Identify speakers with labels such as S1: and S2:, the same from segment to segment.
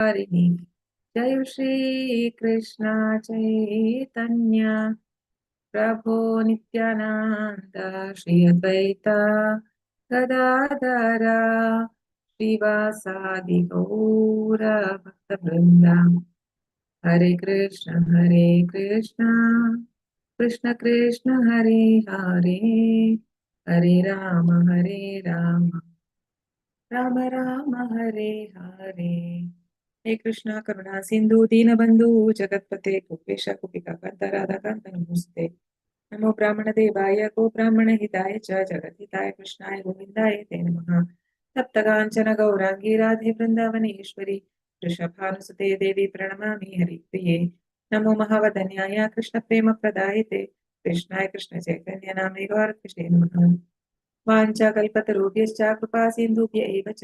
S1: हरिणी जय श्री कृष्ण चैतन्य प्रभो नित्यानंद श्री अद्वैत गदाधर श्रीवासादि गौर भक्तवृंद हरे कृष्ण कृष्ण कृष्ण हरे हरे हरे राम राम राम हरे हरे। हे कृष्णा करुणा सिंधु दीनबंधु जगत्पते गोपेश गोपिका कांत राधा कांत नमोस्ते। नमो ब्राह्मण देवाय गो ब्राह्मण हिताय च जगद्हिताय कृष्णाय गोविंदाय ते नमः। सप्तकांचन गौरांगी राधे वृंदावनेश्वरी वृषभानुसुते देवी प्रणमामि हरिप्रिये। नमो महावदन्याय कृष्ण प्रेम प्रदायते कृष्णाय कृष्ण चैतन्य नामे गौरकृष्णे नमः। वाञ्छाकल्पतरुभ्यश्च कृपा सिन्धुभ्य एव च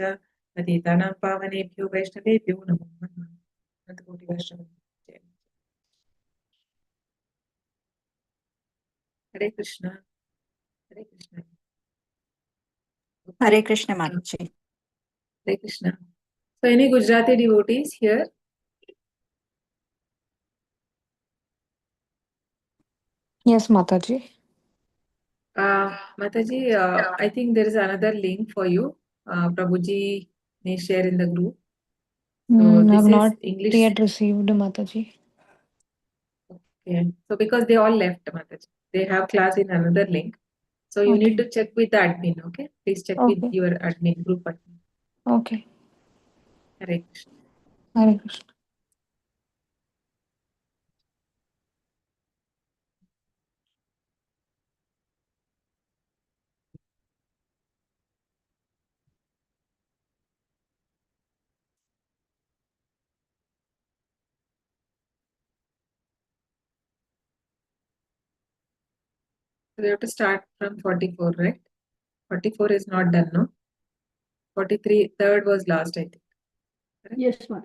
S1: पतितानां पावनेभ्यो वैष्णवेभ्यो नमो नमः। अनन्तकोटि वैष्णव जय। हरे कृष्ण हरे Krishna
S2: Hare Krishna Mataji.
S1: Hare Krishna. So any Gujarati devotees here?
S3: Yes, Mataji.
S1: Mataji, I think there is another link for you. Prabhuji may share in the group. So
S3: I
S1: this
S3: have
S1: is
S3: not
S1: English.
S3: yet received, Mataji.
S1: Okay. So because they all left, Mataji, they have class in another link. So you need
S3: Okay.
S1: to check with the admin. Okay, please check with
S3: Okay.
S1: your admin group admin.
S3: Okay.
S1: Hare Krishna.
S3: Hare Krishna. So we have to start from 44, right? 44 is not done, no? 43, third was last, I think. Correct?
S4: Yes, ma'am.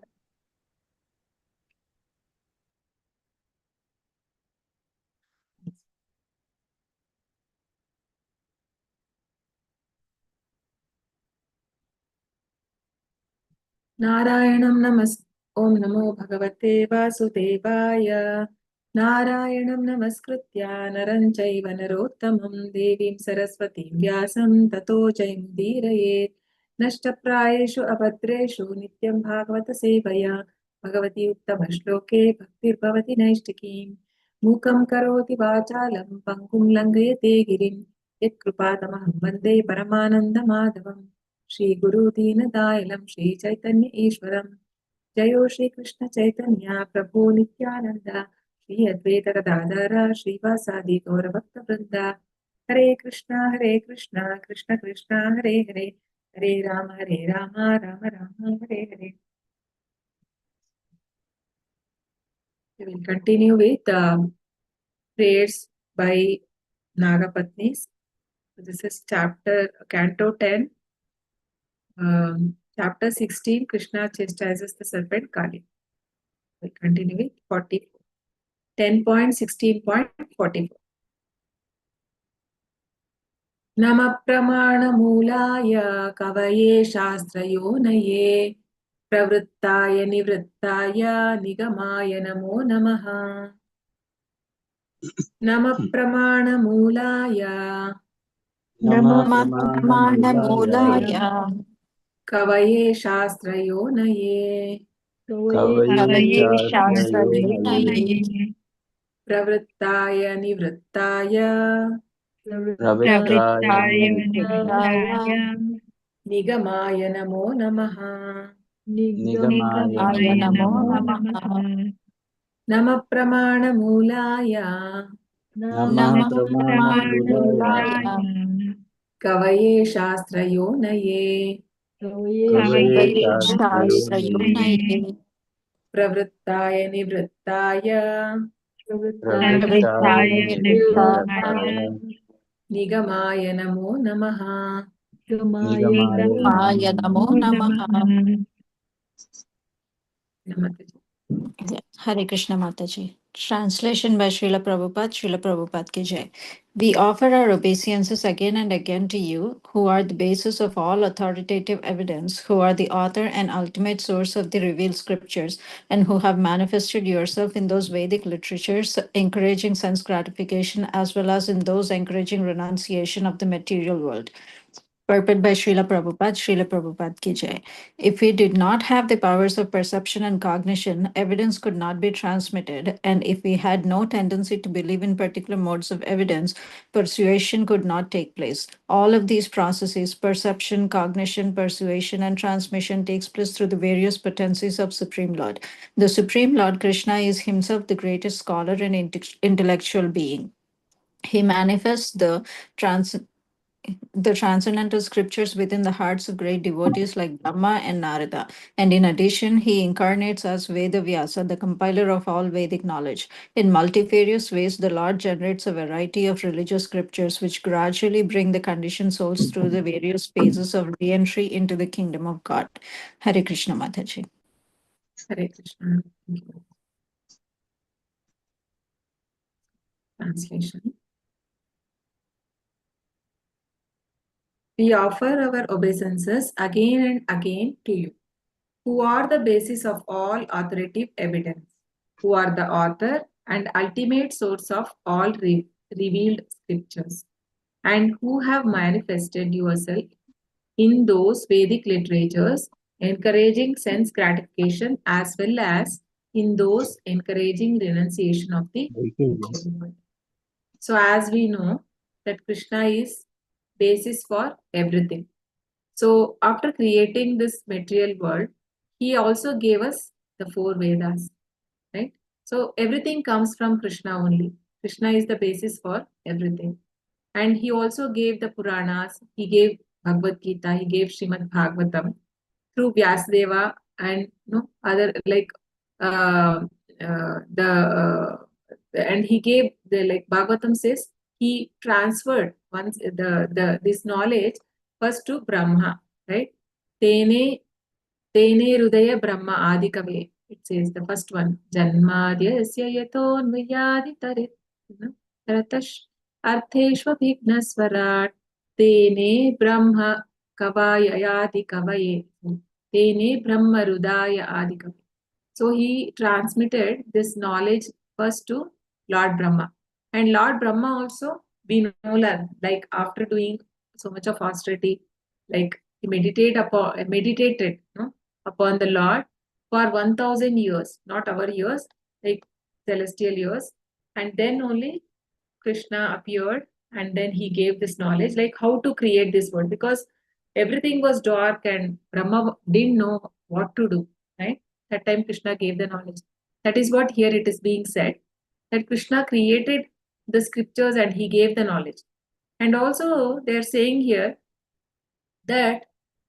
S1: नारायणं ॐ नमो भगवते वासुदेवाय। नारायणं नमस्कृत्य नरं चैव नरोत्तमं देवीं सरस्वतीं व्यासं ततो जयमुदीरयेत्। नष्टप्रायेषु अभद्रेषु नित्यं भागवत सेवया भगवती उत्तमश्लोके भक्तिर्भवति नैष्टिकीम्। मूकं करोति वाचालं पङ्गुं लङ्घयते गिरिं यत्कृपातमहं वन्दे परमानन्दमाधवम्। श्री गुरु दीनदयालं श्री चैतन्य ईश्वरं जयो श्री कृष्ण चैतन्य प्रभु नित्यानंद श्री अद्वैत गदाधर श्रीवासादि गौरभक्तवृंद हरे Krishna Krishna Krishna Hare Hare Hare Ram Ram Hare Hare. We will continue with prayers by Nagapatnis. This is Canto 10. Chapter 16, Krishna chastises the serpent Kali. We continue with 44. 10.16.44. नमः प्रमाणमूलाय कवये शास्त्रयोनये प्रवृत्ताय निवृत्ताय निगमाय नमो नमः। नमः प्रमाणमूलाय
S2: Namapramaणamūlāya
S1: कवये शास्त्रयोनये
S2: Kavaye Shastrayonaye
S1: प्रवृत्ताय निवृत्ताय
S2: Pravrittaya Nivrttaya
S1: निगमाय नमो नमः।
S2: Nigamaya Namo Namaha.
S1: नमः प्रमाणमूलाय
S2: Namapramaणamūlāya
S1: कवये शास्त्रयोनये
S2: Kavaye Shastrayonaye
S1: प्रवृत्ताय निवृत्ताय
S2: Pravrittaya Nivrttaya
S1: निगमाय नमो नमः।
S2: Nigamaya Namo Namaha.
S1: नमः।
S2: Hare Krishna Mataji. Translation by Srila Prabhupada ki jai. We offer our obeisances again and again to you, who are the basis of all authoritative evidence, who are the author and ultimate source of the revealed scriptures, and who have manifested yourself in those Vedic literatures, encouraging sense gratification as well as in those encouraging renunciation of the material world. Purport by Srila Prabhupada ki jai. If we did not have the powers of perception and cognition, evidence could not be transmitted, and if we had no tendency to believe in particular modes of evidence, persuasion could not take place. All of these processes, perception, cognition, persuasion, and transmission, takes place through the various potencies of Supreme Lord. The Supreme Lord Krishna is himself the greatest scholar and intellectual being. He manifests the transcendental scriptures within the hearts of great devotees like Brahma and Narada. And in addition, he incarnates as Veda Vyasa, the compiler of all Vedic knowledge. In multifarious ways, the Lord generates a variety of religious scriptures which gradually bring the conditioned souls through the various phases of re-entry into the kingdom of God. Hare Krishna Mataji.
S3: Hare Krishna. Thank you. Translation. We offer our obeisances again and again to you, who are the basis of all authoritative evidence, who are the author and ultimate source of all revealed scriptures, and who have manifested yourself in those Vedic literatures, encouraging sense gratification as well as in those encouraging renunciation of the material world. So as we know that Krishna is basis for everything. So after creating this material world, he also gave us the 4 Vedas, right? So everything comes from Krishna only. Krishna is the basis for everything. And he also gave the Puranas, he gave Bhagavad Gita, he gave Srimad Bhagavatam through Vyasadeva and other like and he gave the like Bhagavatam says he transferred once this knowledge first to Brahma, right? Tene Rudaya Brahma Adikave. It says the first one. Janmadyasya yato nvyadi tarit. Taratash artheshva vignasvarat. Tene Brahma kavayayadi kavaye. Tene Brahma Rudaya Adikave. So he transmitted this knowledge first to Lord Brahma. And Lord Brahma also, we know that, like after doing so much of austerity, like he meditated upon the Lord for 1000 years, not our years, like celestial years. And then only Krishna appeared and then he gave this knowledge, like how to create this world, because everything was dark and Brahma didn't know what to do, right? That time Krishna gave the knowledge. That is what here it is being said, that Krishna created the scriptures and he gave the knowledge. And also they are saying here that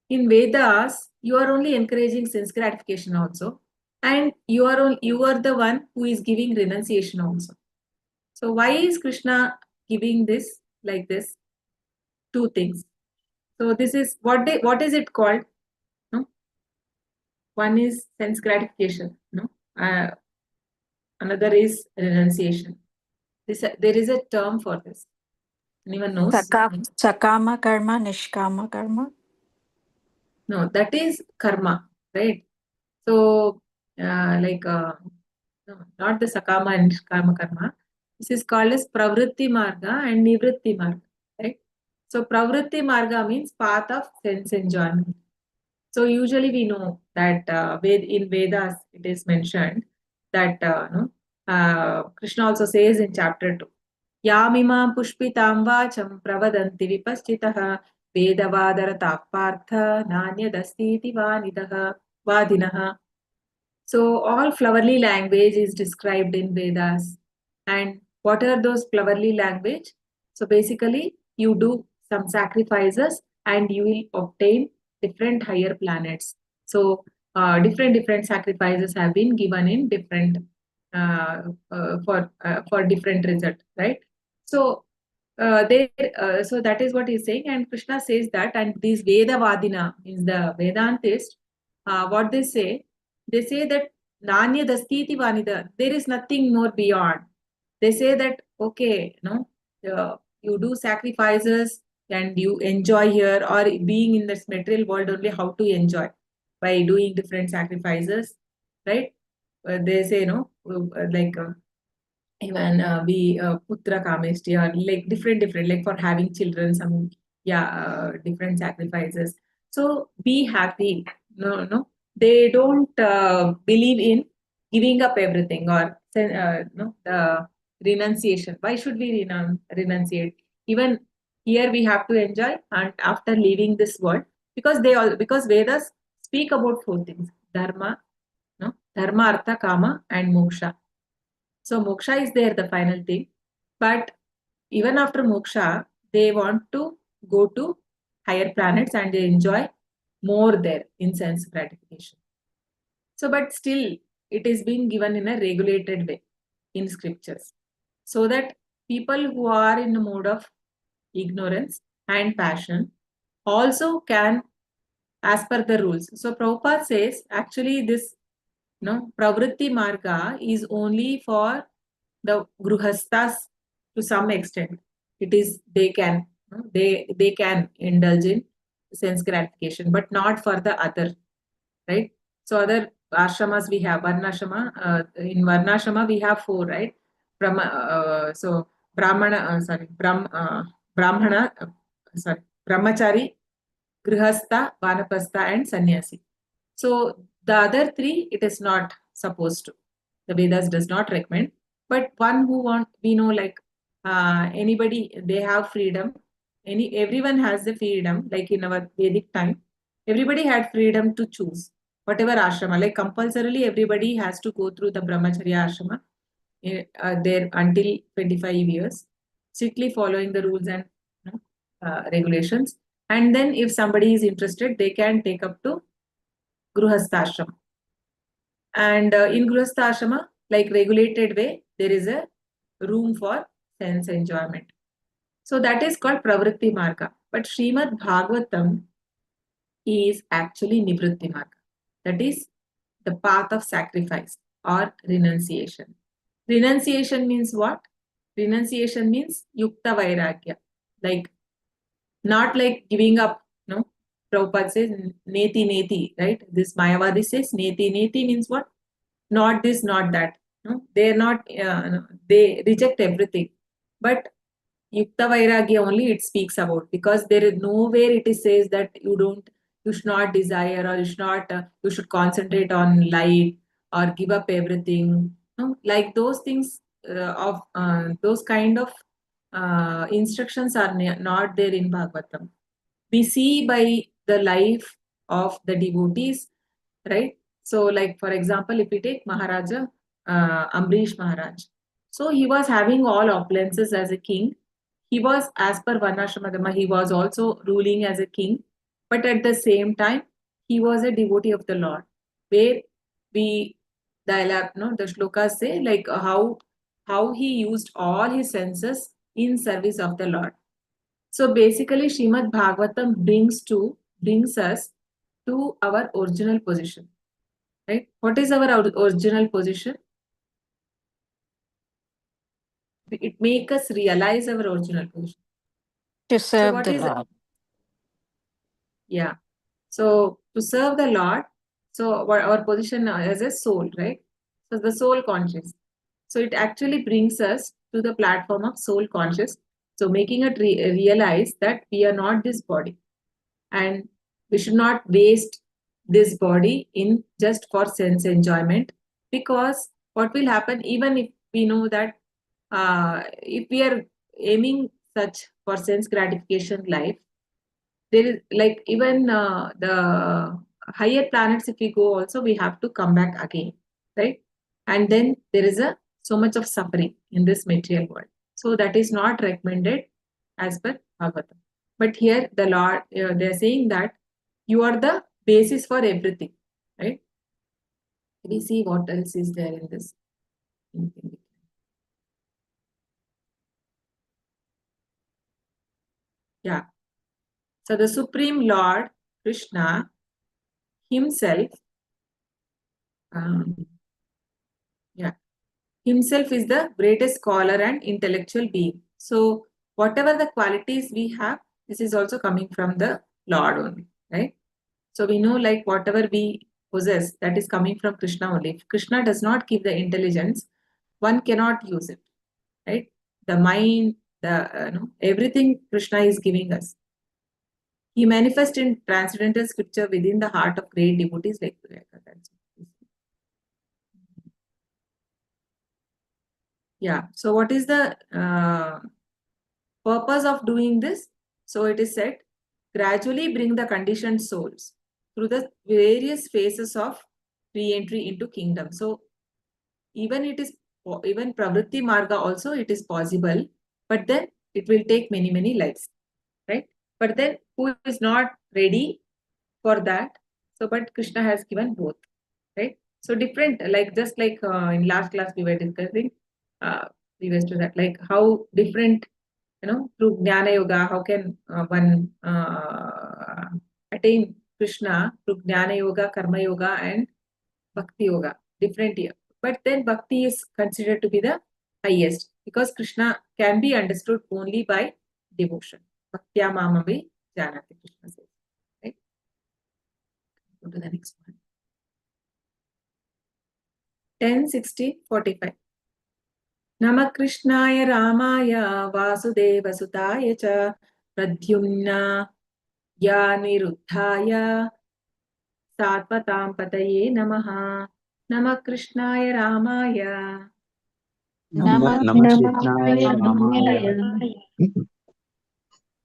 S3: in Vedas, you are only encouraging sense gratification also. And you are the one who is giving renunciation also. So why is Krishna giving this like this? 2 things. So this is what is it called? No? One is sense gratification. No? Another is renunciation. There is a term for this. Anyone knows?
S2: Sakama karma, nishkama karma.
S3: No, that is karma, right? So no, not the sakama and nishkama karma. This is called as pravritti marga and nivritti marga, right? So pravritti marga means path of sense enjoyment. So usually we know that in Vedas it is mentioned that Krishna also says in chapter 2, Yamimam pushpitam vacham pravadanti vipaschitaha vedavadarata partha nanyadastiti vadinaha. So all flowery language is described in Vedas. And what are those flowery language? So basically you do some sacrifices and you will obtain different higher planets. So different sacrifices have been given in different for different result, right? So so that is what he's saying, and Krishna says that, and these Vedavadina means the Vedantist, what they say that Nanya Dastiti Vanida. There is nothing more beyond. They say that, okay, you do sacrifices and you enjoy here, or being in this material world only, how to enjoy by doing different sacrifices, right? They say, like even we putra kameshti, or like different, like for having children, some, different sacrifices. So be happy. No, they don't believe in giving up everything, or the renunciation. Why should we renunciate? Even here we have to enjoy, and after leaving this world, because Vedas speak about four things: dharma, no, dharma, artha, kama, and moksha. So moksha is there, the final thing. But even after moksha, they want to go to higher planets and they enjoy more there in sense gratification. So, but still, it is being given in a regulated way in scriptures, so that people who are in a mode of ignorance and passion also can, as per the rules. So Prabhupada says, actually, this pravritti marga is only for the gruhastas to some extent. It is, they can, they can indulge in sense gratification, but not for the other, right? So other ashramas we have varnashrama. In varnashrama we have four, right? So brahmana, brahmana, brahmachari, grihastha, vanapastha, and sannyasi. So the other three, it is not supposed to. The Vedas does not recommend. But one who we know, like anybody, they have freedom. Everyone has the freedom. Like in our Vedic time, everybody had freedom to choose whatever ashrama. Like compulsorily, everybody has to go through the brahmacharya ashrama there until 25 years, strictly following the rules and regulations. And then, if somebody is interested, they can take up to Gruhasthashrama. And in Gruhasthashrama, like regulated way, there is a room for sense enjoyment. So that is called Pravritti Marga. But Srimad Bhagavatam is actually Nivritti Marga. That is the path of sacrifice or renunciation. Renunciation means what? Renunciation means Yukta Vairagya. Like, not like giving up, no? Prabhupada says neti neti, right? This Mayavadi says neti neti means what? Not this, not that. No, they're not. No, they reject everything. But Yukta Vairagya only it speaks about, because there is nowhere it is says that you should not desire, or you should not, you should concentrate on light or give up everything. No, like those things of those kind of instructions are not there in Bhagavatam. We see by the life of the devotees, right? So, like for example, if we take Maharaja Ambrish Maharaj, so he was having all opulences as a king. He was, as per Varnashrama Dharma, he was also ruling as a king, but at the same time, he was a devotee of the Lord. Where we, the shlokas say like how he used all his senses in service of the Lord. So basically, Srimad Bhagavatam brings us to our original position, right? What is our original position? It makes us realize our original position.
S2: To
S3: So
S2: serve
S3: what
S2: the
S3: is it?
S2: Lord.
S3: Yeah. So to serve the Lord, so our position as a soul, right? So the soul conscious. So it actually brings us to the platform of soul conscious. So making it realize that we are not this body, and we should not waste this body in just for sense enjoyment. Because what will happen, even if we know that if we are aiming such for sense gratification life, there is like even the higher planets, if we go also, we have to come back again, right? And then there is a so much of suffering in this material world. So that is not recommended as per Bhagavatam. But here the Lord, they are saying that you are the basis for everything, right? We see what else is there in this. Yeah. So the Supreme Lord Krishna himself Yeah. Himself is the greatest scholar and intellectual being. So whatever the qualities we have, this is also coming from the Lord only, right? So we know like whatever we possess, that is coming from Krishna only. If Krishna does not give the intelligence, one cannot use it, right? The mind, everything Krishna is giving us. He manifests in transcendental scripture within the heart of great devotees like Kulai. Yeah. So what is the purpose of doing this? So it is said, gradually bring the conditioned souls through the various phases of re-entry into kingdom. So even pravritti marga also it is possible, but then it will take many lives, right? But then who is not ready for that? So but Krishna has given both, right? So different, like just like in last class we were discussing previous to that, like how different, through Jnana Yoga, how can one attain Krishna through Jnana Yoga, Karma Yoga, and Bhakti Yoga, different here. But then Bhakti is considered to be the highest because Krishna can be understood only by devotion. Bhaktya mamavi janati, Krishna says. Right? Go to the next one. 10, 60, 45. Nama Krishnaya Ramaya Vasudeva Sutaya Cha Pradyumna Yaniruddhaya Satvatam Pataye Namaha. Nama Krishnaya Ramaya
S4: Namakrishnaaya Ramaya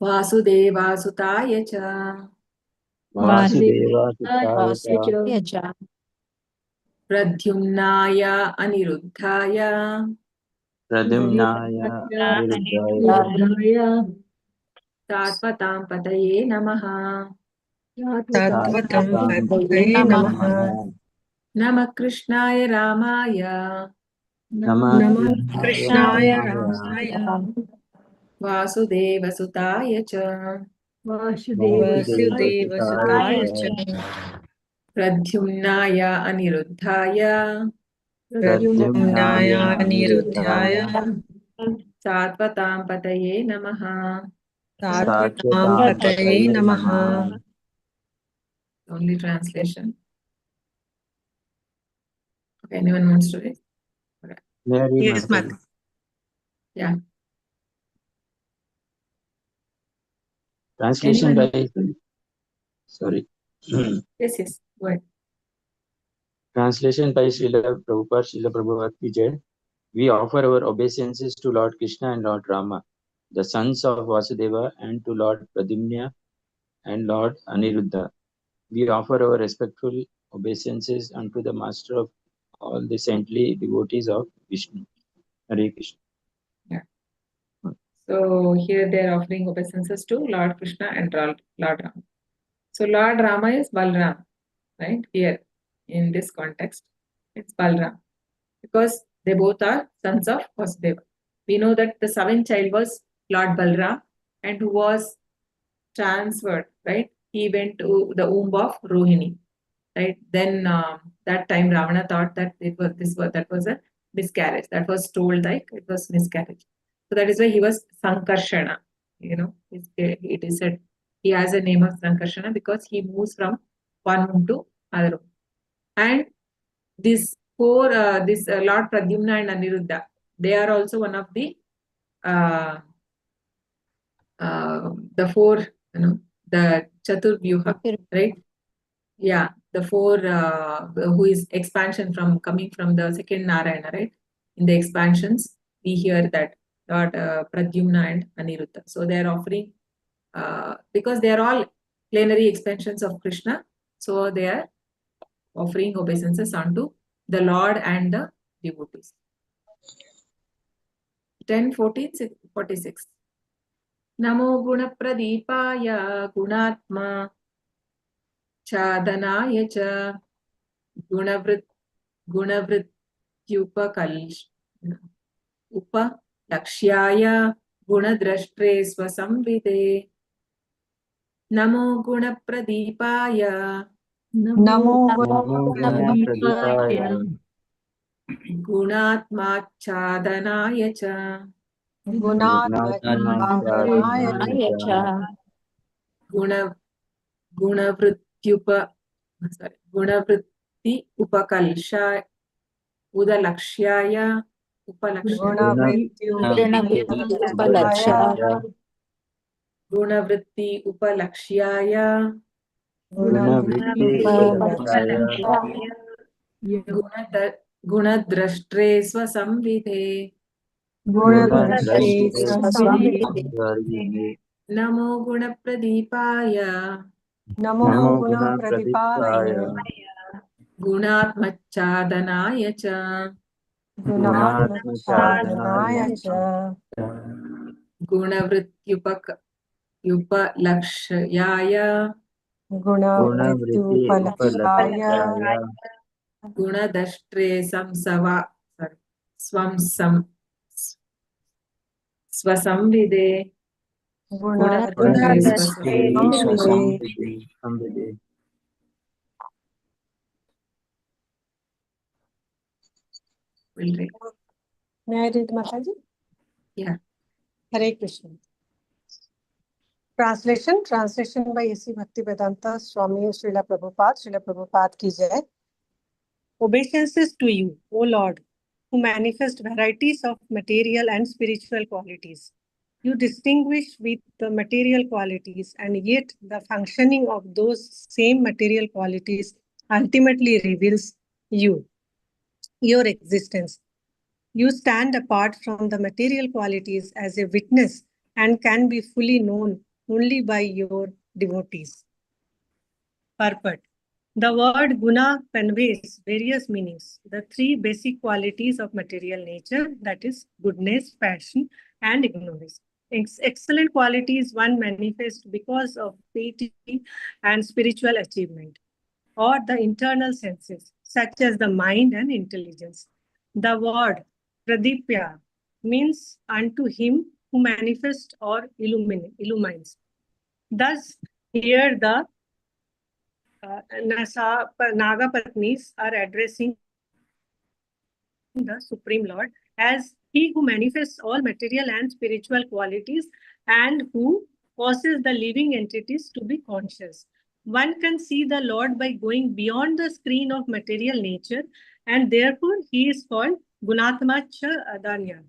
S3: Vasudeva Sutaya Cha
S4: Vasudeva Sutaya
S2: Vasudeva
S3: Pradyumnaya Aniruddhaya
S4: Pradumnaya Aniruddhaya
S3: Satvatam Pataye Namaha.
S1: Tatvatam
S4: Satvatam
S1: Pataye Namaha.
S4: Namaha.
S3: Nama Krishnaya Ramaya
S1: Namah
S4: Krishnaya
S1: Krishnaya
S4: Ramaya
S1: Ramaya
S3: Vasudeva Sutaya Cha
S1: Vasudeva Sutaya Cha
S3: Pradyumnaya Aniruddhaya
S1: Pradyumnaya
S4: Niruddhaya
S1: Niruddhaya
S3: Satvatam Pataye Namaha.
S1: Tatvatam Pataye Namaha.
S3: Only translation. Okay, anyone wants to read?
S4: Mary
S1: Yes,
S4: Mataji.
S1: Mata.
S3: Yeah.
S4: Translation
S3: Anyone?
S4: by sorry.
S3: Yes. Go ahead.
S4: Translation by Srila Prabhupada, Srila Prabhupada Ki Jai. We offer our obeisances to Lord Krishna and Lord Rama, the sons of Vasudeva, and to Lord Pradyumna and Lord Aniruddha. We offer our respectful obeisances unto the Master of all the saintly devotees of Vishnu. Hare Krishna.
S3: Yeah. So here they are offering obeisances to Lord Krishna and Lord Rama. So Lord Rama is Balram, right? Here in this context, it's Balram because they both are sons of Vasudeva. We know that the seventh child was Lord Balram and who was transferred, right? He went to the womb of Rohini, right? Then that time Ravana thought that that was a miscarriage. That was told like it was miscarriage. So that is why he was Sankarshana. It is said he has a name of Sankarshana because he moves from one womb to other womb. And this Lord Pradyumna and Aniruddha, they are also one of the four, the Chaturvyuha, right? Yeah, the four who is expansion from coming from the second Narayana, right? In the expansions, we hear that Lord Pradyumna and Aniruddha. So they are offering, because they are all plenary expansions of Krishna, so they are offering obeisances unto the Lord and the devotees. 10, 14, 46. Namo Guna Pradipaya Gunatma Chadanaaya Cha Upalakshyaya Gunadrashtre Swasamvide. Namo Gunapradipaya
S1: Namo
S4: Namo Guna Pradipaya
S3: गुणात्माच्छादनाय च
S2: Ayya cha.
S3: गुण गुणवृत्ति उपकल्षाय उदलक्ष्याय गुणवृत्ति उपलक्ष्याय गुणद्रष्ट्रे स्वसंविधे नमो गुणप्रदीपाय गुणात्मच्छादनाय च उपलक्ष्याय गुणदष्ट्रे स्वसंविदे Will read.
S5: May I read, Mataji?
S3: Yeah.
S5: Hare Krishna. Translation by A.C. Bhaktivedanta Swami Srila Prabhupada ki jai. Obeisances to you, O Lord, who manifest varieties of material and spiritual qualities. You distinguish with the material qualities, and yet the functioning of those same material qualities ultimately reveals you, your existence. You stand apart from the material qualities as a witness and can be fully known only by your devotees. Purport. The word guna conveys various meanings. The three basic qualities of material nature, that is goodness, passion, and ignorance. Excellent qualities one manifests because of piety and spiritual achievement, or the internal senses, such as the mind and intelligence. The word pradipya means unto him who manifests or illumines. Thus, here the Nagapatnis are addressing the Supreme Lord as he who manifests all material and spiritual qualities and who causes the living entities to be conscious. One can see the Lord by going beyond the screen of material nature, and therefore he is called Gunatmacha Adanya.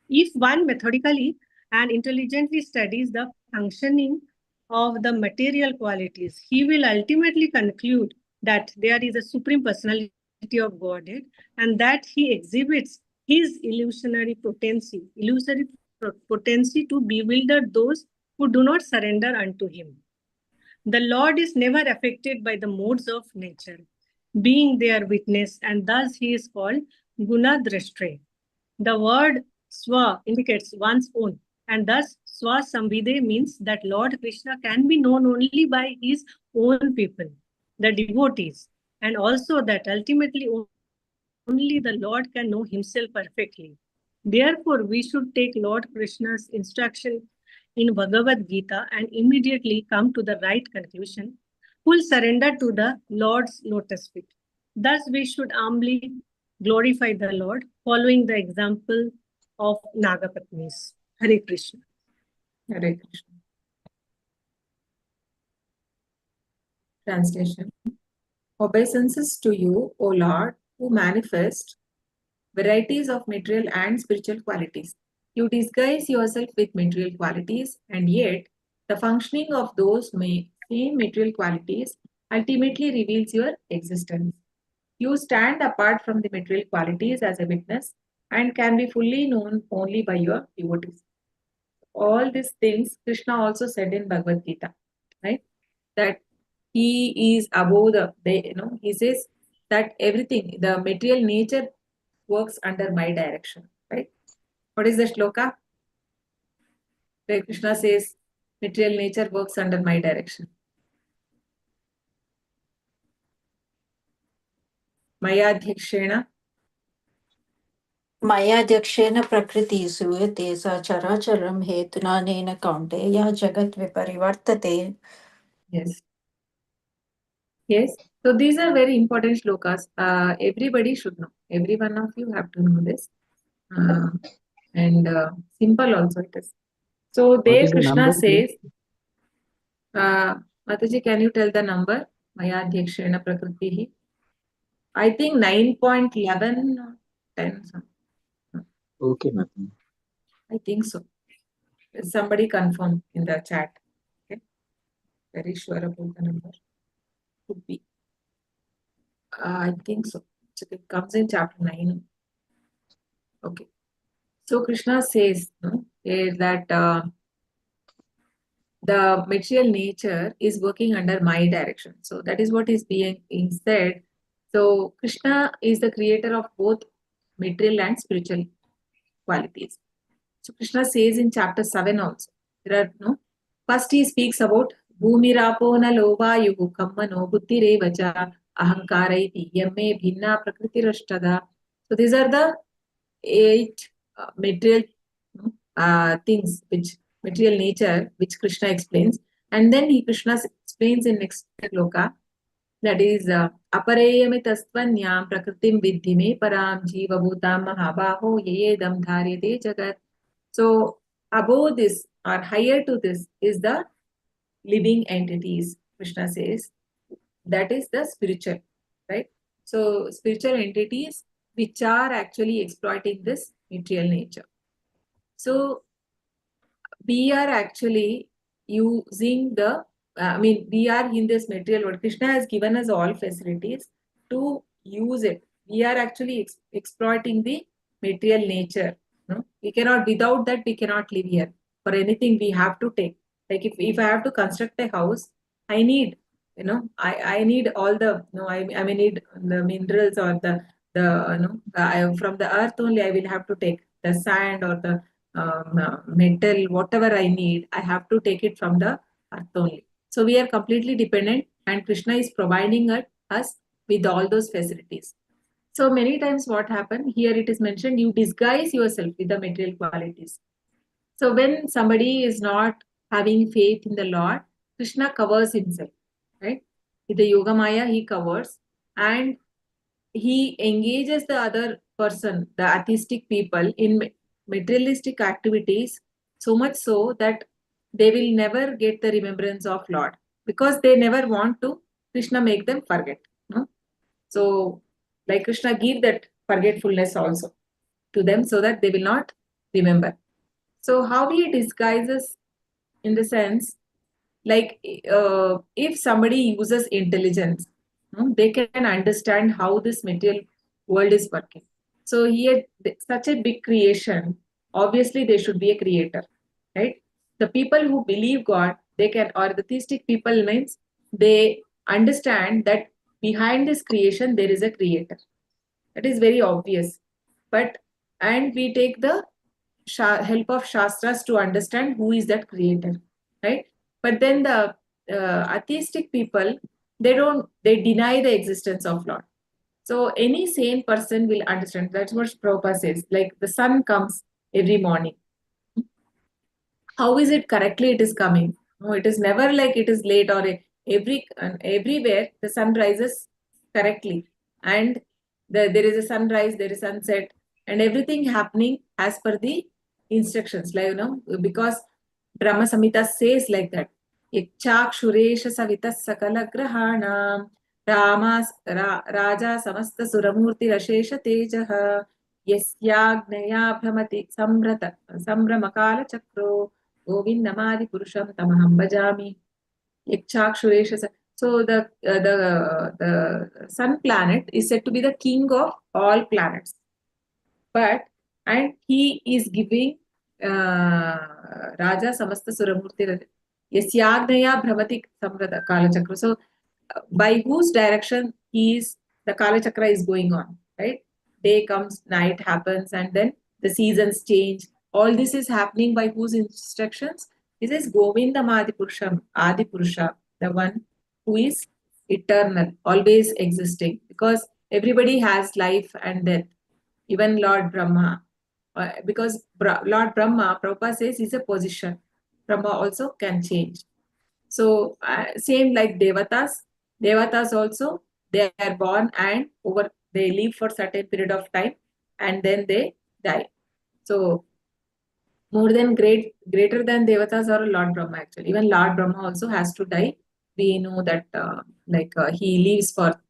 S5: If one methodically and intelligently studies the functioning of the material qualities, he will ultimately conclude that there is a supreme personality of Godhead and that he exhibits his illusory potency to bewilder those who do not surrender unto him. The Lord is never affected by the modes of nature, being their witness, and thus he is called Gunadrashtre. The word Swa indicates one's own, and thus Swa Samvide means that Lord Krishna can be known only by his own people, the devotees, and also that ultimately only the Lord can know himself perfectly. Therefore, we should take Lord Krishna's instruction in Bhagavad Gita and immediately come to the right conclusion, full surrender to the Lord's lotus feet. Thus, we should humbly glorify the Lord, following the example of Nagapatnis. Hare Krishna.
S3: Hare Krishna. Translation. Obeisances to you, O Lord, who manifest varieties of material and spiritual qualities. You disguise yourself with material qualities, and yet the functioning of those same material qualities ultimately reveals your existence. You stand apart from the material qualities as a witness and can be fully known only by your devotees. All these things Krishna also said in Bhagavad Gita, right? That he is above he says that everything, the material nature works under my direction, right? What is the shloka? Where Krishna says, material nature works under my direction. Mayadhyakshena
S2: Mayadhyakshena prakriti suyate sa characharam hetunanena kaunteya jagat viparivartate.
S3: Yes. Yes. So these are very important shlokas. Everybody should know. Every one of you have to know this. And simple also it is. So
S4: What
S3: there
S4: is the
S3: Krishna
S4: number,
S3: says, Mataji, can you tell the number? Maya Dhekshena Prakritihi. I think 9.11 or 10 something.
S4: Okay, Mataji.
S3: I think so. Somebody confirm in the chat. Okay. Very sure about the number. Could be. I think so. It comes in chapter 9. Okay. So Krishna says that the material nature is working under my direction. So that is what is being said. So Krishna is the creator of both material and spiritual qualities. So Krishna says in chapter 7 also. There are first he speaks about Bhumirapo na lovayuhu kammano buddhirevacha ahankaraiti yamme bhinna prakritirashtada. So these are the 8 material things, which material nature, which Krishna explains. And then Krishna explains in next shloka, that is apareyamitastvanyam prakritim vidhime param jiva bhutam mahabaho yeyedam dharyate jagat. So above this or higher to this is the living entities, Krishna says. That is the spiritual, right? So spiritual entities which are actually exploiting this material nature. So we are actually using the, we are in this material world. Krishna has given us all facilities to use it. We are actually exploiting the material nature. We cannot, without that, we cannot live here. For anything, we have to take. Like if I have to construct a house, I need, I need all the, I need the minerals or from the earth only I will have to take the sand or the metal, whatever I need, I have to take it from the earth only. So we are completely dependent, and Krishna is providing us with all those facilities. So many times what happened, here it is mentioned, you disguise yourself with the material qualities. So when somebody is not having faith in the Lord, Krishna covers himself, right? With the Yoga Maya, he covers, and he engages the other person, the atheistic people, in materialistic activities, so much so that they will never get the remembrance of Lord, because they never want to Krishna make them forget. So like Krishna give that forgetfulness also to them so that they will not remember. So how he disguises, in the sense, like if somebody uses intelligence, they can understand how this material world is working. So here, such a big creation, obviously there should be a creator, right? The people who believe God, they can, or the theistic people means they understand that behind this creation there is a creator. That is very obvious. And we take the help of Shastras to understand who is that creator, right? But then the atheistic people, they deny the existence of Lord. So any sane person will understand. That's what Prabhupada says. Like the sun comes every morning. How is it correctly it is coming? No, it is never like it is late or everywhere the sun rises correctly. And there is a sunrise, there is sunset, and everything happening as per the instructions. Like, because Brahma Samhita says like that. Yakshuresha savitas sakala grahanam Raja samasta suramurti rashesha tejaha yasyagneya bhamati sambramakala chakro Govindamadi Purusham Tamaham Bhajami Yakshakshureshasa. So the sun planet is said to be the king of all planets. And he is giving Raja Samasta Suramurti Yasyagneya Bhramati Samrata Kala Chakra. So by whose direction the Kala Chakra is going on, right? Day comes, night happens, and then the seasons change. All this is happening by whose instructions? This is Govinda Purusham, Adi Purusha, the one who is eternal, always existing. Because everybody has life and death, even Lord Brahma. Because Lord Brahma, Prabhupada says, is a position. Brahma also can change. So same like Devatas. Devatas also, They are born and they live for certain period of time and then they die. So greater than Devatas or Lord Brahma actually. Even Lord Brahma also has to die. We know that he lives for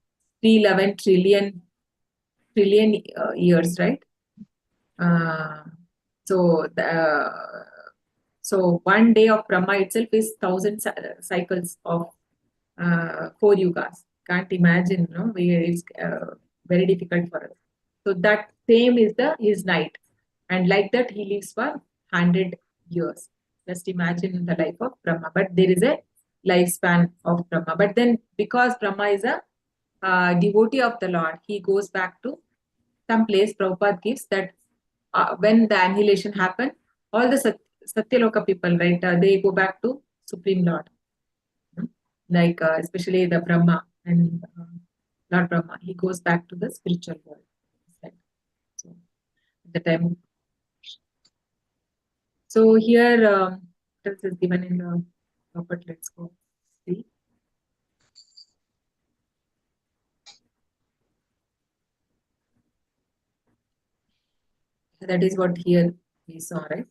S3: 311 trillion years, right? So one day of Brahma itself is 1,000 cycles of 4 yugas. Can't imagine, no? It's very difficult for us. So that same is his night, and like that he lives for 100 years. Just imagine the life of Brahma. But there is a lifespan of Brahma. But then because Brahma is a devotee of the Lord, he goes back to some place. Prabhupada gives that when the annihilation happened, all the Satyaloka people, right, they go back to Supreme Lord. Like especially the Brahma and Lord Brahma, he goes back to the spiritual world. So at the time. So here, this is given in the property. Let's go see. That is what here we saw, right?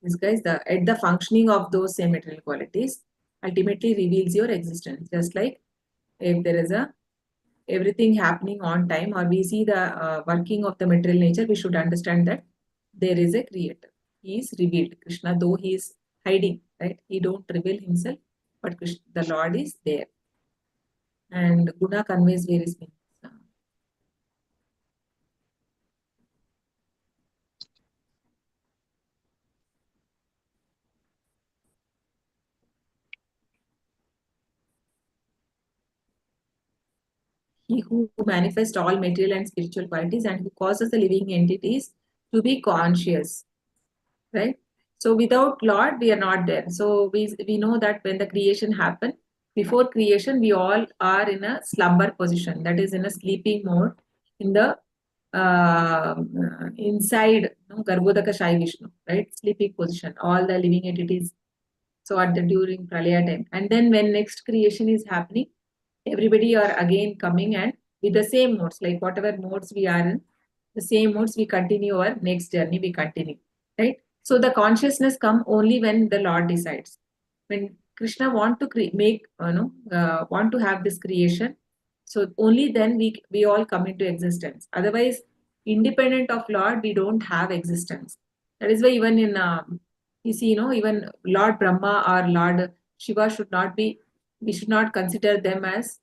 S3: This guys, at the functioning of those same material qualities ultimately reveals your existence. Just like if there is everything happening on time, or we see the working of the material nature, we should understand that there is a creator. He is revealed. Krishna, though he is hiding, right? He don't reveal himself, but Krishna, the Lord is there. And Guna conveys various meanings. He who manifests all material and spiritual qualities and who causes the living entities to be conscious, right? So without Lord, we are not there. So we know that when the creation happened, before creation, we all are in a slumber position, that is in a sleeping mode, in the inside Garbhodaka Shai Vishnu, right? Sleeping position, all the living entities. So during Pralaya time. And then when next creation is happening, everybody are again coming and with the same modes, like whatever modes we are in, the same modes we continue our next journey, we continue, right? So the consciousness come only when the Lord decides. When Krishna want to want to have this creation, so only then we all come into existence. Otherwise, independent of Lord, we don't have existence. That is why even in you see, even Lord Brahma or Lord Shiva should not be. We should not consider them as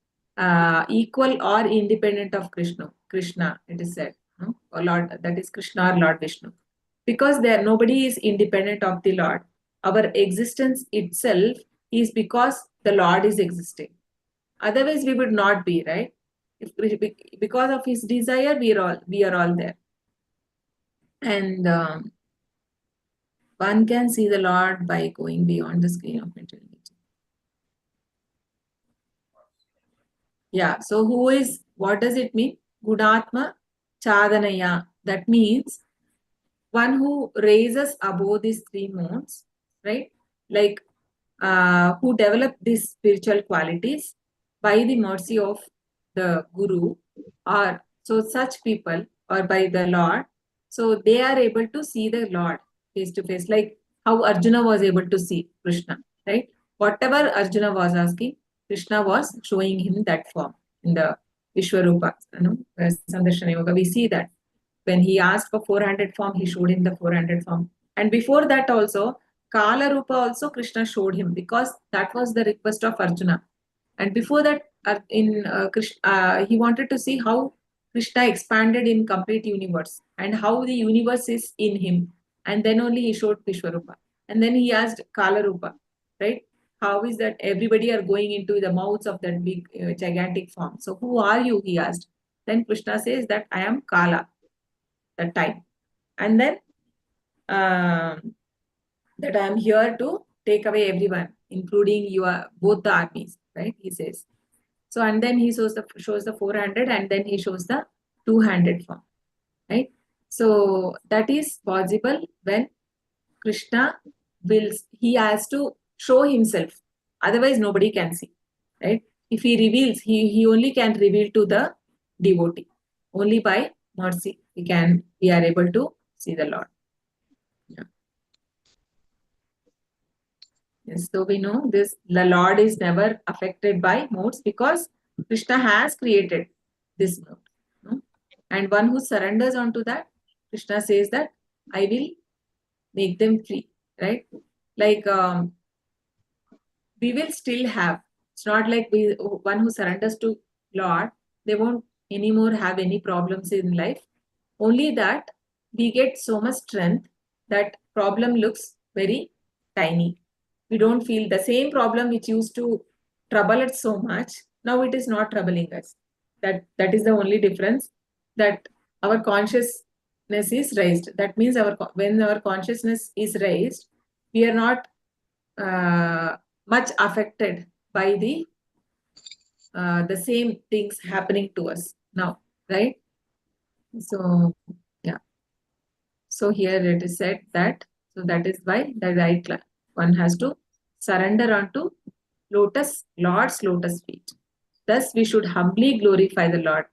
S3: equal or independent of Krishna, it is said, no? Or Lord, that is Krishna or Lord Vishnu, because nobody is independent of the Lord. Our existence itself is because the Lord is existing. Otherwise, we would not be, right? Because of His desire, we are all there. And one can see the Lord by going beyond the screen of material nature. Yeah. So what does it mean? Gunatma Chadanaya. That means one who raises above these 3 modes, right? Like who develop these spiritual qualities by the mercy of the Guru, or so such people, or by the Lord. So they are able to see the Lord face to face, like how Arjuna was able to see Krishna, right? Whatever Arjuna was asking, Krishna was showing him that form in the Vishwarupa, Sandarshana Yoga. We see that when he asked for 400 form, he showed him the 400 form. And before that also, Kala Rupa also Krishna showed him, because that was the request of Arjuna. And before that, he wanted to see how Krishna expanded in complete universe and how the universe is in him. And then only he showed Vishwarupa. And then he asked Kala Rupa, right? How is that everybody are going into the mouths of that big gigantic form? So who are you? He asked. Then Krishna says that I am Kala, that time. And then that I am here to take away everyone, including both the armies, right? He says. So, and then he shows the 400, and then he shows the 200 form, right? So that is possible when Krishna wills. He has to show himself. Otherwise, nobody can see, right? if he reveals, he only can reveal to the devotee. Only by mercy we are able to see the Lord. Yeah. Yes, so we know this, the Lord is never affected by moods because Krishna has created this mood. No? And one who surrenders onto that, Krishna says that I will make them free, right? Like we will still have, it's not like one who surrenders to Lord, they won't anymore have any problems in life. Only that we get so much strength that problem looks very tiny. We don't feel the same problem which used to trouble us so much. Now it is not troubling us. That is the only difference, that our consciousness is raised. That means when our consciousness is raised, we are not much affected by the same things happening to us now, right? So yeah. So here it is said that, so that is why the right one has to surrender onto Lord's lotus feet. Thus we should humbly glorify the Lord.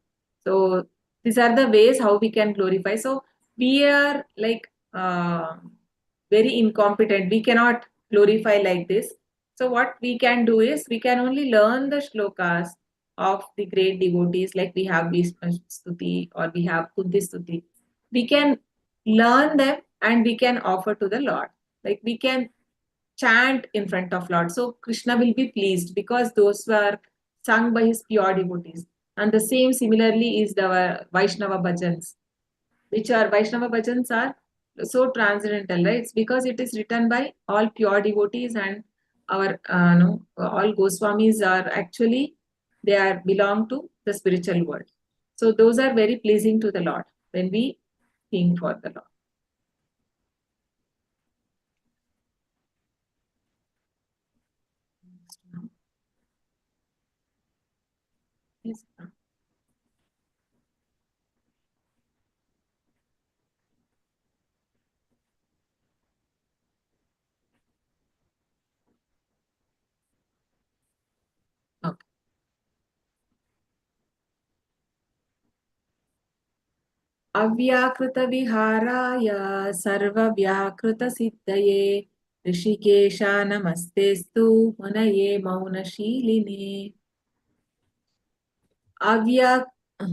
S3: So these are the ways how we can glorify. So we are like very incompetent. We cannot glorify like this. So what we can do is we can only learn the shlokas of the great devotees, like we have Bhishma Stuti or we have Kunti Stuti. We can learn them and we can offer to the Lord. Like we can chant in front of Lord. So Krishna will be pleased because those were sung by his pure devotees. And the same similarly is the Vaishnava bhajans, which are Vaishnava bhajans are so transcendental, right? It's because it is written by all pure devotees, and our all Goswamis are actually, they are belong to the spiritual world. So those are very pleasing to the Lord when we sing for the Lord. Yes. Okay. अव्याकृत विहाराय सर्वव्याकृत सिद्धये ऋषिकेशा नमस्तेस्तु मुनये मौनशीलिने अव्याकृत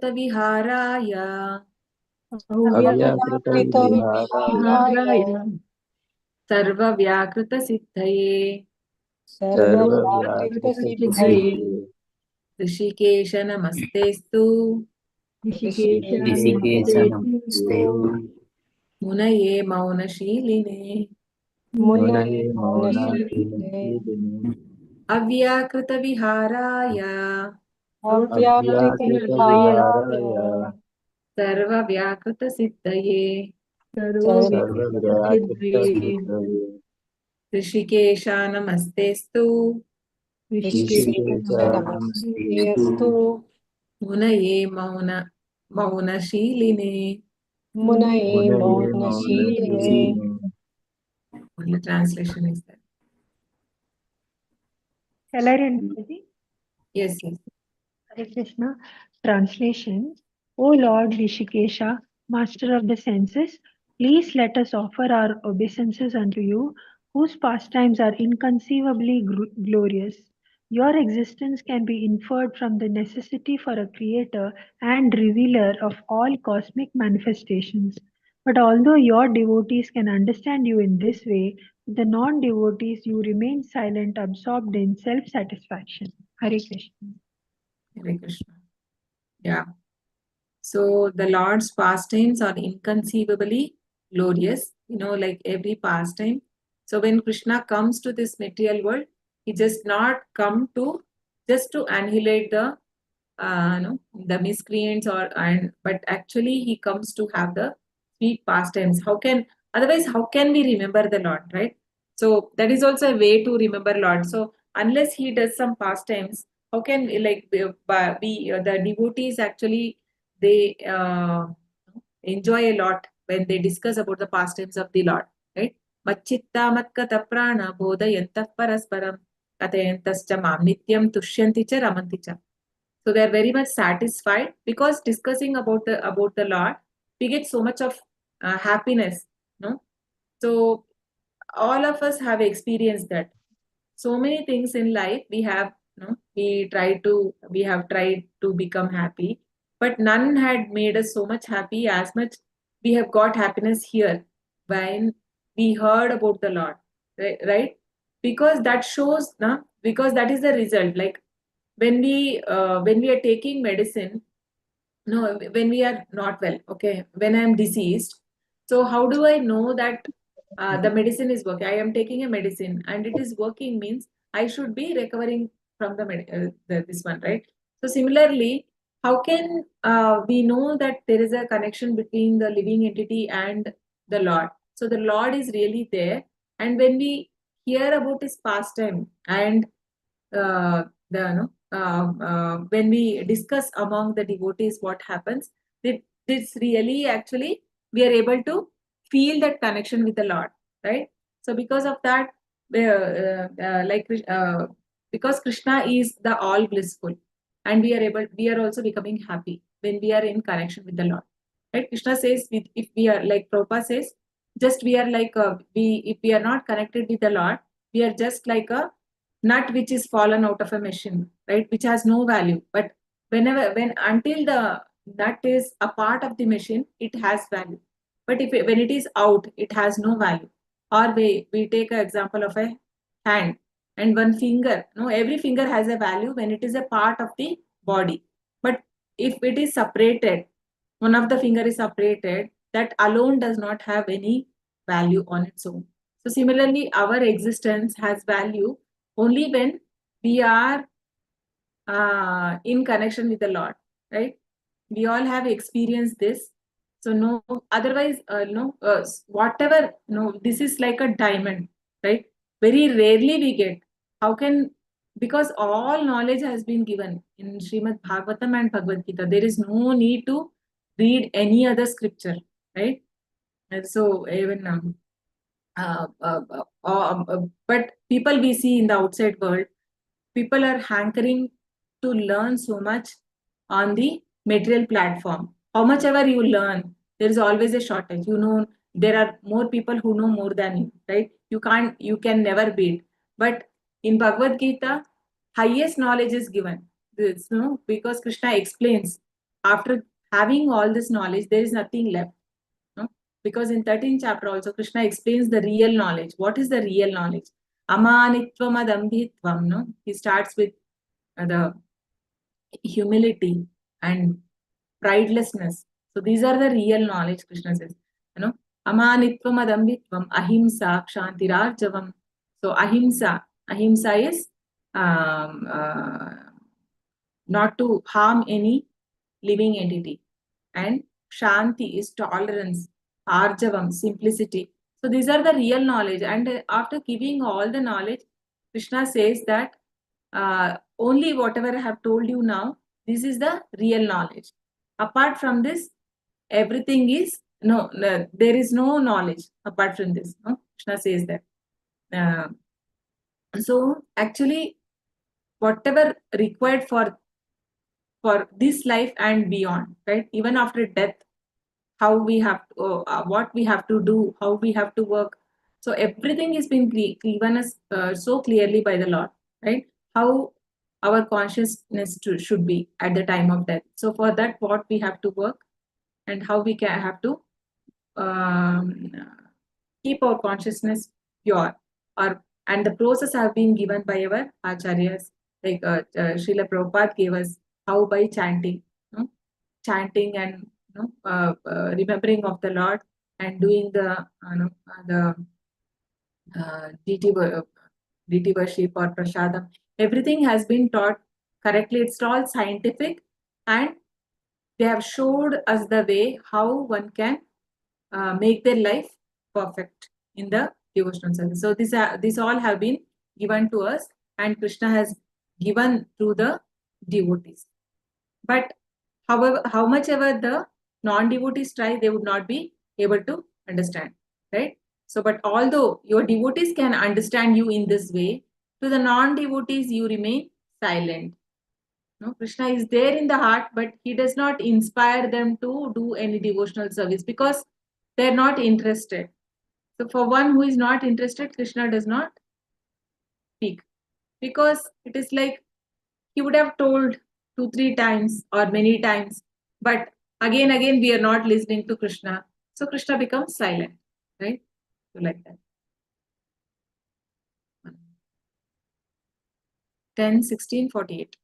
S3: विहाराय
S4: अव्याकृतविहाराय
S3: सर्वव्याकृत सिद्धये
S4: सर्वव्याकृतसिद्धये
S3: ऋषिकेश नमस्तेस्तु
S4: ऋषिकेशनमस्ते
S3: मुनये मौनशीलिने
S4: मुनये मौनशीलिने
S3: अव्याकृत विहाराय
S4: अव्याकृतविहाराय
S3: सर्वव्याकृत सिद्धये
S4: सर्वव्याकृतसिद्धये
S3: ऋषिकेशा नमस्तेस्तु
S4: ऋषिकेशनमस्तेस्तु
S3: मुनये मौनशीलिने.
S4: मुनये मौनशीलिने.
S3: Only translation is there.
S6: Shall I read, Mataji?
S3: Yes, yes.
S6: Hare Krishna. Translation. O Lord Rishikesha, Master of the senses, please let us offer our obeisances unto you, whose pastimes are inconceivably glorious. Your existence can be inferred from the necessity for a creator and revealer of all cosmic manifestations. But although your devotees can understand you in this way, the non-devotees you remain silent, absorbed in self-satisfaction. Hare Krishna.
S3: Hare Krishna. Yeah. So the Lord's pastimes are inconceivably glorious, like every pastime. So when Krishna comes to this material world, he just not come to just to annihilate the the miscreants but actually he comes to have the sweet pastimes. Otherwise how can we remember the Lord, right? So that is also a way to remember Lord. So unless he does some pastimes, how can the devotees actually, they enjoy a lot when they discuss about the pastimes of the Lord, right? Machitta matkata prana bodhayantah parasparam Katayantascha mam nityam tushyanti cha ramanti cha. So they are very much satisfied because discussing about the Lord, we get so much of happiness, no? So all of us have experienced that. So many things in life we have, we have tried to become happy, but none had made us so much happy as much we have got happiness here when we heard about the Lord, right? Because that shows, because that is the result. Like when we are taking medicine, no, when we are not well, okay, when I am deceased, so how do I know that the medicine is working? I am taking a medicine and it is working, means I should be recovering from this one, right? So similarly, how can we know that there is a connection between the living entity and the Lord? So the Lord is really there, and when we hear about his pastime and when we discuss among the devotees what happens, this really actually we are able to feel that connection with the Lord, right? So because of that, because Krishna is the all blissful, and we are also becoming happy when we are in connection with the Lord, right? Krishna says, if we are like Prabhupada says, just we are like if we are not connected with the Lord, we are just like a nut which is fallen out of a machine, right? Which has no value. But until the nut is a part of the machine, it has value. But when it is out, it has no value. Or we take an example of a hand and one finger. No, every finger has a value when it is a part of the body. But if it is separated, one of the finger is separated, that alone does not have any value on its own. So similarly, our existence has value only when we are in connection with the Lord, right? We all have experienced this. So no, otherwise, whatever, this is like a diamond, right? Very rarely we get. How can, because all knowledge has been given in Srimad Bhagavatam and Bhagavad Gita. There is no need to read any other scripture, right? And so even but people we see in the outside world, people are hankering to learn so much on the material platform. How much ever you learn, there is always a shortage. There are more people who know more than you, right? You can never beat. But in Bhagavad Gita, highest knowledge is given. Because Krishna explains, after having all this knowledge, there is nothing left. Because in 13th chapter also Krishna explains the real knowledge. What is the real knowledge? Amanitvam adambhitvam. No, he starts with the humility and pridelessness. So these are the real knowledge. Krishna says, amanitvam adambhitvam ahimsa kshantirarjavam. So ahimsa is not to harm any living entity, and Shanti is tolerance, Arjavam, simplicity. So these are the real knowledge. And after giving all the knowledge, Krishna says that only whatever I have told you now, this is the real knowledge. Apart from this, everything is, there is no knowledge apart from this. No? Krishna says that. So actually, whatever required for this life and beyond, right? Even after death, how we have to, what we have to do, how we have to work. So everything is been given us so clearly by the Lord, right? How our consciousness should be at the time of death. So for that, what we have to work and how we can have to keep our consciousness pure. And the process have been given by our acharyas, like Srila Prabhupada gave us how by chanting, chanting and remembering of the Lord and doing the deity worship or prasadam. Everything has been taught correctly. It's all scientific, and they have showed us the way how one can make their life perfect in the devotional service. So these all have been given to us, and Krishna has given to the devotees. But however, how much ever the non-devotees try, they would not be able to understand, right? So, but although your devotees can understand you in this way, To the non-devotees, you remain silent. No, Krishna is there in the heart, but he does not inspire them to do any devotional service because they're not interested. So for one who is not interested, Krishna does not speak, because it is like he would have told 2-3 times or many times, but again we are not listening to Krishna. So Krishna becomes silent, right? So like that. 10:16:48.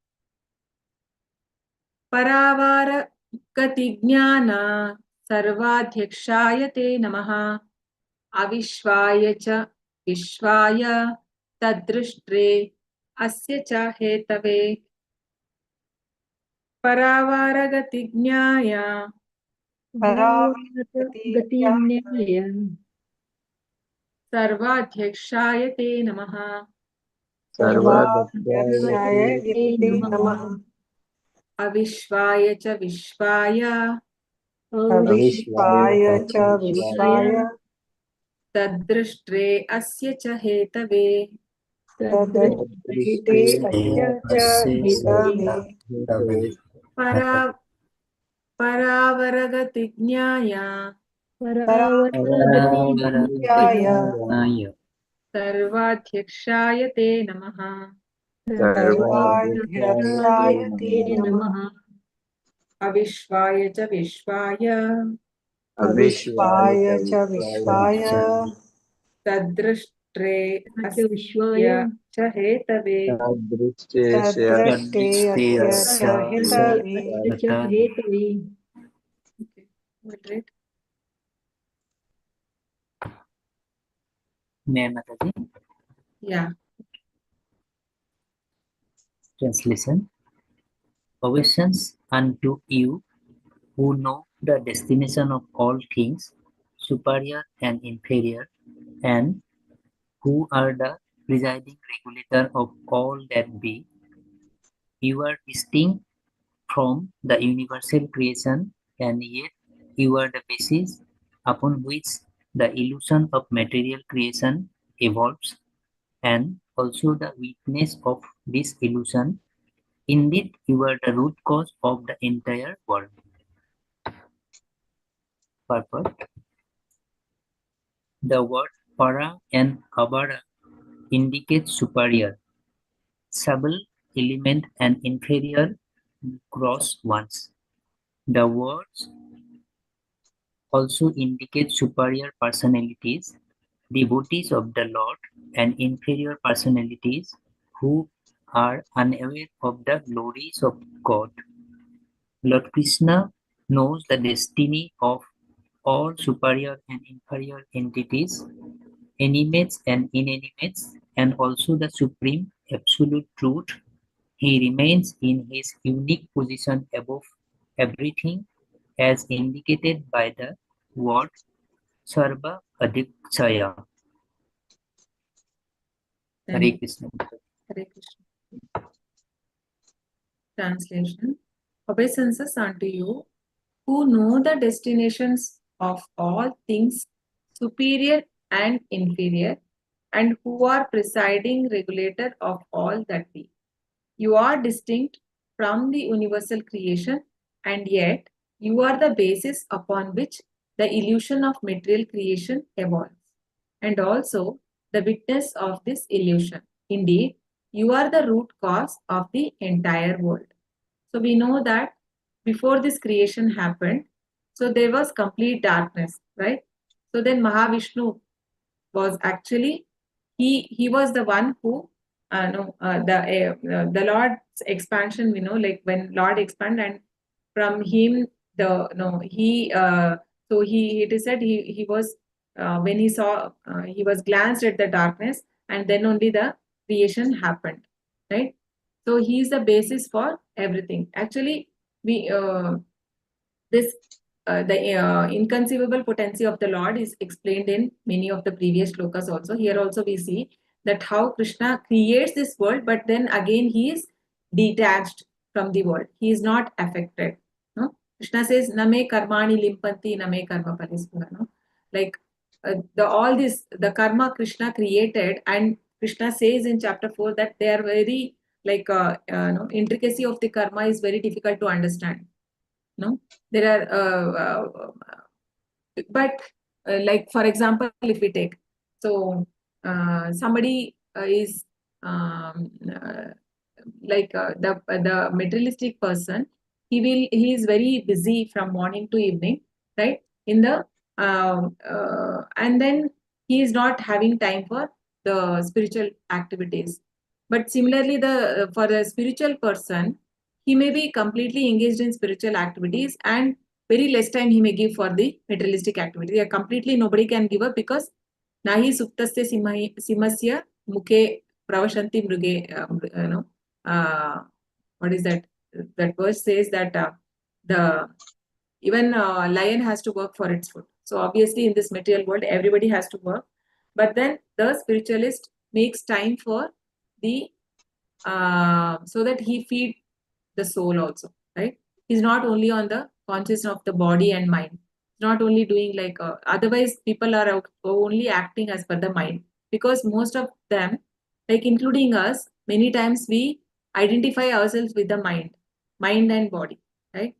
S3: Paravara Gatignyana Sarvadhyakshaya Te Namaha Avishvaya Cha Vishvaya Tadrishtre Asya Cha Hetave. Paravara Gatignyaya
S6: Gatinyaya
S3: Sarvadhyakshaya Te Namaha
S4: Sarvadhyakshaya
S6: Te Namaha
S3: Avishvaya Cha Vishvaya
S6: Avishvaya Cha Vishvaya
S3: Tadrishtre Asya Cha Hetave.
S6: Tadrishte Asya Cha Hetave
S3: Paravaragatignyaya
S6: Paravaragatijnaya
S3: Sarvadhyakshaya Te Namaha
S6: Sarvadhyakshaya Te Namaha
S3: Avishvaya Cha Vishvaya
S6: Avishvaya Cha Vishvaya
S3: Tadrishtre
S6: Vishvaya
S3: Asya Cha Hetave.
S6: Tadrishte Asya Cha Hetave.
S3: Okay, we'll read.
S7: Mataji,
S3: Yeah.
S7: translation. Obeisance unto you who know the destination of all things, superior and inferior, and who are the presiding regulator of all that be. You are distinct from the universal creation, and yet you are the basis upon which the illusion of material creation evolves, and also the witness of this illusion. Indeed, you are the root cause of the entire world. Purport. The word para and abara indicate superior, subtle element, and inferior, gross ones. The words also indicate superior personalities, devotees of the Lord, and inferior personalities who are unaware of the glories of God. Lord Krishna knows the destiny of all superior and inferior entities, animates and inanimates, and also the supreme absolute truth. He remains in his unique position above everything, as indicated by the word Sarva Adikshaya. Hare Krishna.
S3: Hare Krishna. Translation. Obeisances unto you who know the destinations of all things superior and inferior, and who are presiding regulator of all that be. You are distinct from the universal creation, and yet you are the basis upon which the illusion of material creation evolves, and also the witness of this illusion. Indeed, you are the root cause of the entire world. So we know that before this creation happened, so there was complete darkness, right? So then Mahavishnu was actually, he was the one who the Lord's expansion, we know, like when Lord expand, and from him the no he so he it is said he was when he saw he was glanced at the darkness, and then only the creation happened, right? So he is the basis for everything. Actually, we this the inconceivable potency of the Lord is explained in many of the previous shlokas also. Here also we see that how Krishna creates this world, but then again he is detached from the world. He is not affected. No? Krishna says, Name karmani limpanti, name karma parispura. No? Like all this, the karma Krishna created, and Krishna says in chapter 4 that they are very intricacy of the karma is very difficult to understand. No, there are but like for example, if we take somebody is the materialistic person, he is very busy from morning to evening, right? In the and then he is not having time for the spiritual activities. But similarly, the for the spiritual person, he may be completely engaged in spiritual activities and very less time he may give for the materialistic activity. Yeah, completely nobody can give up because nahi suptasya simasya mukhe pravashanti mruge. What is that? That verse says that the even lion has to work for its food. So obviously in this material world, everybody has to work. But then the spiritualist makes time for the so that he feed the soul also, right? He's not only on the consciousness of the body and mind. He's not only doing otherwise people are only acting as per the mind, because most of them, like including us, many times we identify ourselves with the mind and body, right?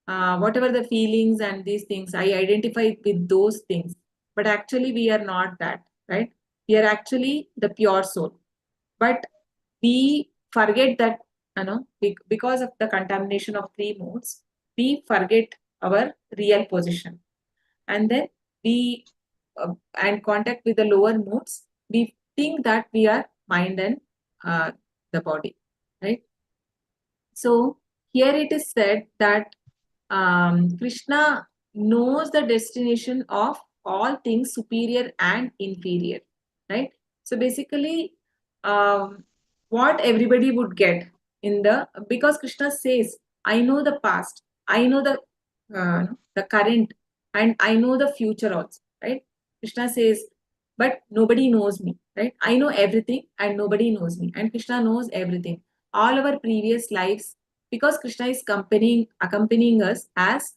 S3: Whatever the feelings and these things, I identify with those things. But actually we are not that, right? We are actually the pure soul. But we forget that, because of the contamination of three modes, we forget our real position. And then we, and contact with the lower modes, we think that we are mind and the body, right? So here it is said that Krishna knows the destination of all things superior and inferior, right? So basically, what everybody would get because Krishna says, I know the past, I know the current, and I know the future also, right? Krishna says, but nobody knows me, right? I know everything and nobody knows me, and Krishna knows everything. All our previous lives, because Krishna is accompanying us as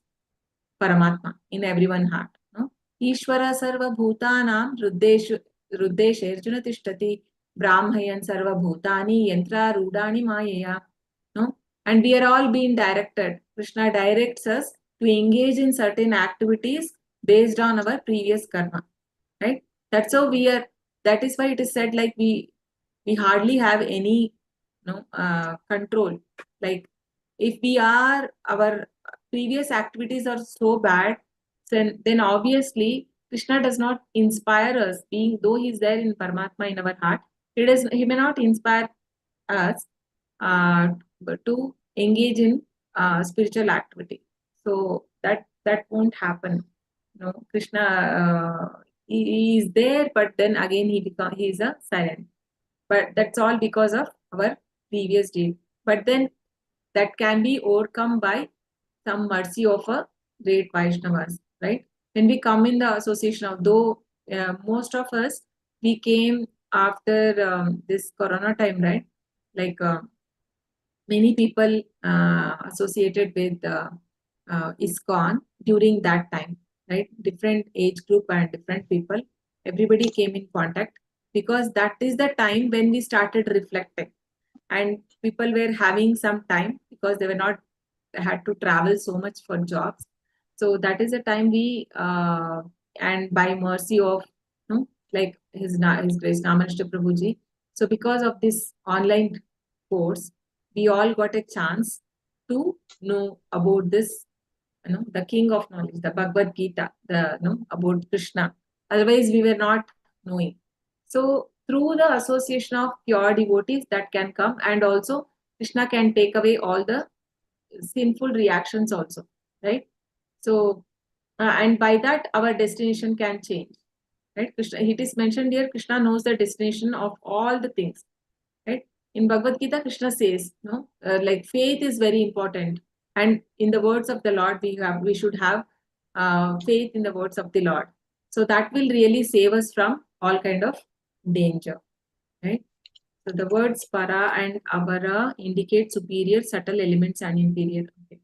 S3: Paramatma in everyone's heart. No? Ishvara sarva bhutanam ruddeshe arjuna tishtati brahmayan sarva bhutani yantra rudani mayaya. No? And we are all being directed. Krishna directs us to engage in certain activities based on our previous karma. Right? That's how we are. That is why it is said like we hardly have any control. Like if our previous activities are so bad, then obviously Krishna does not inspire us. Being though he is there in Paramatma in our heart, he may not inspire us to engage in spiritual activity. So that won't happen. Krishna he is there, but then again he is a silent. But that's all because of our previous deed. But then that can be overcome by some mercy of a great Vaishnavas, right? When we come in the association of, though most of us, we came after this corona time, right? Like many people associated with ISKCON during that time, right? Different age group and different people, everybody came in contact, because that is the time when we started reflecting, and people were having some time because they were not had to travel so much for jobs. So that is the time we and by mercy of like his grace Namanishta Prabhuji. So because of this online course, we all got a chance to know about this, the king of knowledge, the Bhagavad Gita, about Krishna. Otherwise, we were not knowing. So through the association of pure devotees that can come, and also Krishna can take away all the sinful reactions also, right? So and by that our destination can change, right? Krishna, it is mentioned here, Krishna knows the destination of all the things, right? In Bhagavad Gita, Krishna says, like faith is very important, and in the words of the Lord, we should have faith in the words of the Lord. So that will really save us from all kind of danger, right? So the words para and apara indicate superior, subtle elements and inferior. Okay.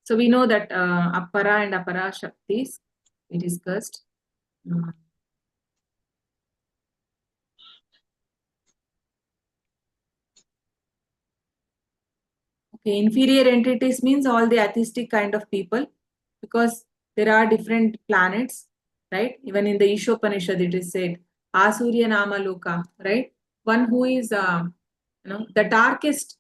S3: So we know that apara and apara shaktis we discussed. Okay, inferior entities means all the atheistic kind of people, because there are different planets, right? Even in the Ishopanishad it is said, Asurya Nama Loka, right? One who is, the darkest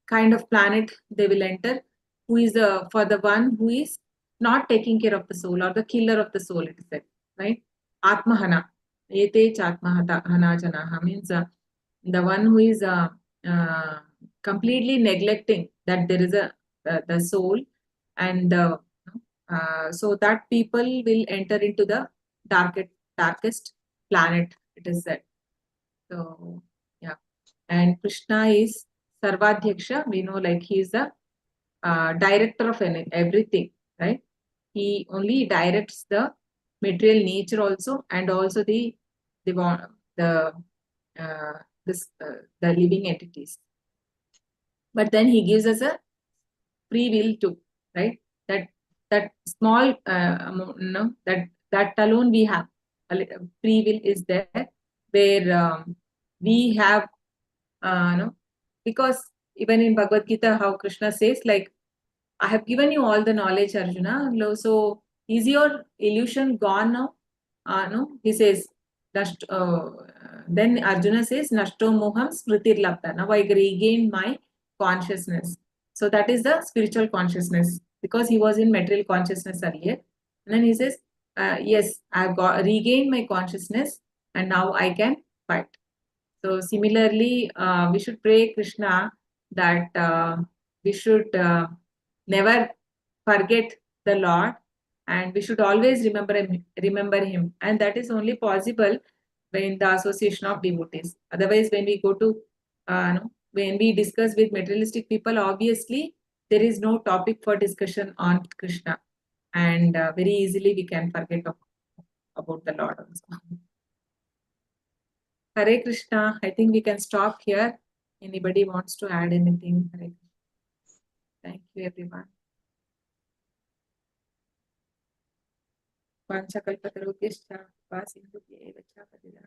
S3: kind of planet they will enter, who is for the one who is not taking care of the soul, or the killer of the soul, it is said, right? Atmahana, ete chatmahana janaha means the one who is completely neglecting that there is the soul, and so that people will enter into the darkest planet, it is said. So yeah, and Krishna is Sarvadhyaksha. We know, like, he is the director of everything, right? He only directs the material nature also, and also the the living entities. But then he gives us a free will too, right? That small, that alone we have. Free will is there, where we have, because even in Bhagavad Gita, how Krishna says, like, I have given you all the knowledge, Arjuna. So is your illusion gone now? No, he says. Then Arjuna says, Nashto Moham Smritir Labdha. Now I regain my consciousness. So that is the spiritual consciousness, because he was in material consciousness earlier. And then he says, yes, I've regained my consciousness, and now I can fight. So similarly, we should pray Krishna that we should never forget the Lord, and we should always remember him. And that is only possible when the association of devotees. Otherwise, when we go to, when we discuss with materialistic people, obviously there is no topic for discussion on Krishna, and very easily we can forget about the Lord also. Hare Krishna. I think we can stop here. Anybody wants to add anything? Hare Krishna. Thank you, everyone. Panchakalpatarubhyascha, Vasindhubhyevacha, Padilana.